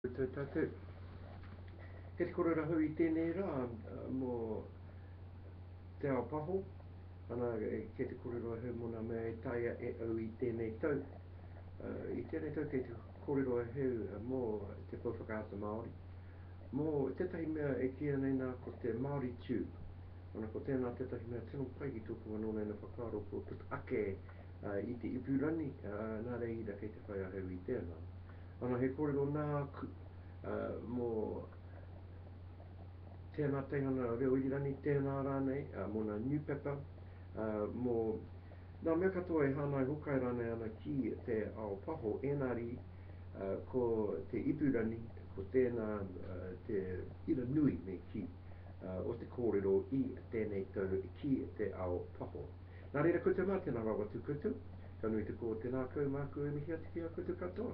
Tātou, he te kore rahu I tēnei rā, mō te ao paho, ana ke te kōrero he mona mea e taia e au I tēnei tau. I tēnei tau ke te kōrero heu mō te pouwhakaata Māori. Mō tētahi mea e kia nei nā ko te Māori Tube. Ana ko tēnā tētahi mea tino pai ki tōku anō nei na whakaaro ko tutu ake I te ipurani, nā rei ira kei te whai ahau I tēnā. Ana he kōrero nā mō tēnā teihana reo irirani tēnā rānei, mō nā New Pepper, mō nā mea katoa e hānai hokai rānei ana ki te ao paho, engari, ko te ipurani, ko tēnā te ira nui me ki o te kōrero I tēnei tau ki te ao paho. Nā reira koutou mā tēnā rawa tū koutou, ka nui te kō tēnā kau māku e mihi ati ki a koutou katoa.